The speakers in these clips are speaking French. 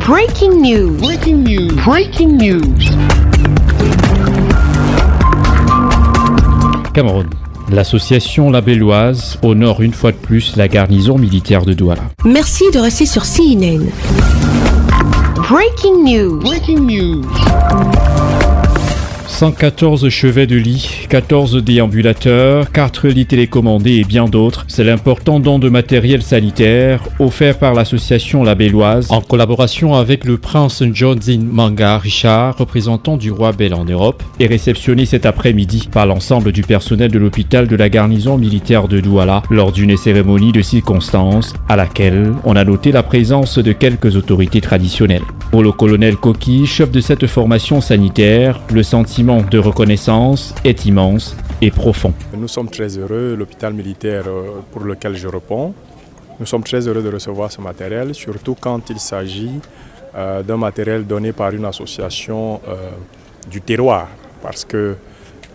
Breaking news. Breaking news. Breaking news. Cameroun. L'association labelloise honore une fois de plus la garnison militaire de Douala. Merci de rester sur CNN. Breaking news. Breaking news. 114 chevets de lit, 14 déambulateurs, 4 lits télécommandés et bien d'autres. C'est l'important don de matériel sanitaire offert par l'association labelloise en collaboration avec le prince Njodzin Manga Richard, représentant du roi Bel en Europe, et réceptionné cet après-midi par l'ensemble du personnel de l'hôpital de la garnison militaire de Douala lors d'une cérémonie de circonstance à laquelle on a noté la présence de quelques autorités traditionnelles. Pour le colonel Koki, chef de cette formation sanitaire, le sentiment de reconnaissance est immense et profond. Nous sommes très heureux, l'hôpital militaire pour lequel je réponds, nous sommes très heureux de recevoir ce matériel, surtout quand il s'agit d'un matériel donné par une association du terroir, parce que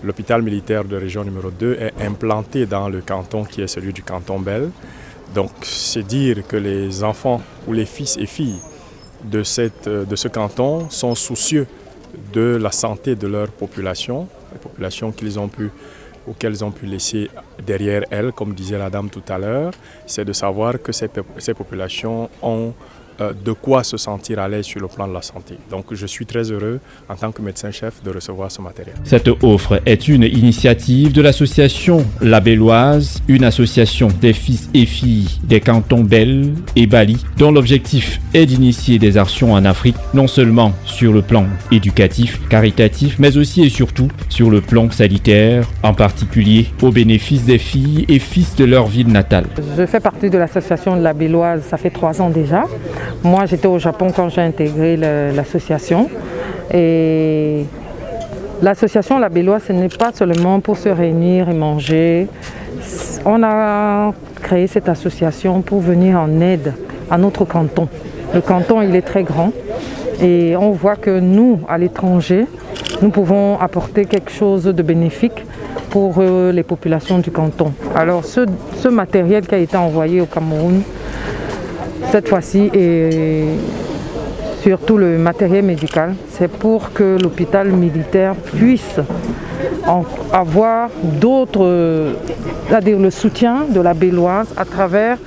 l'hôpital militaire de région numéro 2 est implanté dans le canton qui est celui du canton Bel. Donc c'est dire que les enfants ou les fils et filles de ce canton sont soucieux de la santé de leur population, la population auxquelles ils ont pu laisser derrière elles, comme disait la dame tout à l'heure, c'est de savoir que ces populations ont de quoi se sentir à l'aise sur le plan de la santé. Donc je suis très heureux en tant que médecin-chef de recevoir ce matériel. Cette offre est une initiative de l'association labelloise, une association des fils et filles des cantons Bel et Bali, dont l'objectif est d'initier des actions en Afrique, non seulement sur le plan éducatif, caritatif, mais aussi et surtout sur le plan sanitaire, en particulier au bénéfice des filles et fils de leur ville natale. Je fais partie de l'association labelloise, ça fait 3 ans déjà. Moi, j'étais au Japon quand j'ai intégré l'association. Et l'association labelloise, ce n'est pas seulement pour se réunir et manger. On a créé cette association pour venir en aide à notre canton. Le canton, il est très grand et on voit que nous, à l'étranger, nous pouvons apporter quelque chose de bénéfique pour les populations du canton. Alors, ce matériel qui a été envoyé au Cameroun, cette fois-ci, et surtout le matériel médical, c'est pour que l'hôpital militaire puisse avoir d'autres, c'est-à-dire le soutien de la Belloise à travers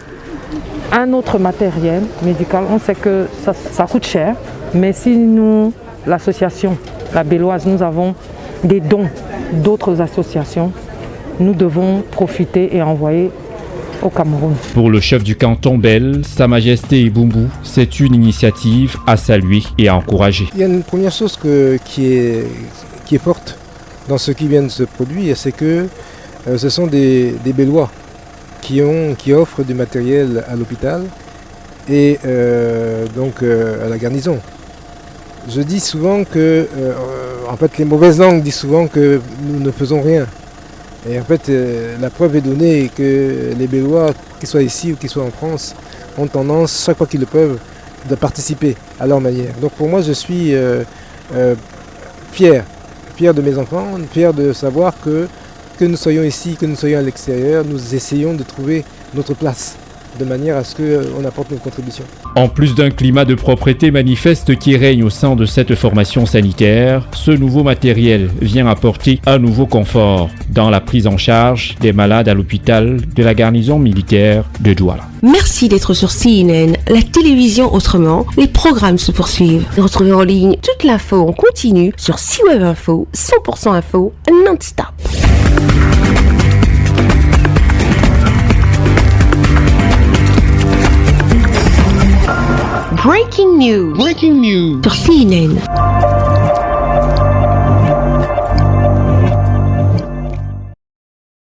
un autre matériel médical. On sait que ça coûte cher, mais si nous, l'association, la Belloise, nous avons des dons d'autres associations, nous devons profiter et envoyer au Cameroun. Pour le chef du canton Bel, Sa Majesté Ibumbu, c'est une initiative à saluer et à encourager. Il y a une première chose qui est forte dans ce qui vient de se produire, c'est que ce sont des Bellois qui offrent du matériel à l'hôpital et à la garnison. Je dis souvent que, en fait, les mauvaises langues disent souvent que nous ne faisons rien. Et en fait, la preuve est donnée que les Bellois, qu'ils soient ici ou qu'ils soient en France, ont tendance, chaque fois qu'ils le peuvent, de participer à leur manière. Donc pour moi, je suis fier de mes enfants, fier de savoir que nous soyons ici, que nous soyons à l'extérieur, nous essayons de trouver notre place, de manière à ce qu'on apporte nos contributions. En plus d'un climat de propreté manifeste qui règne au sein de cette formation sanitaire, ce nouveau matériel vient apporter un nouveau confort dans la prise en charge des malades à l'hôpital de la garnison militaire de Douala. Merci d'être sur CNN, la télévision autrement. Les programmes se poursuivent. Retrouvez en ligne toute l'info en continu sur CWeb Info, 100% info, non-stop. Breaking news. Breaking news. Sur CNN.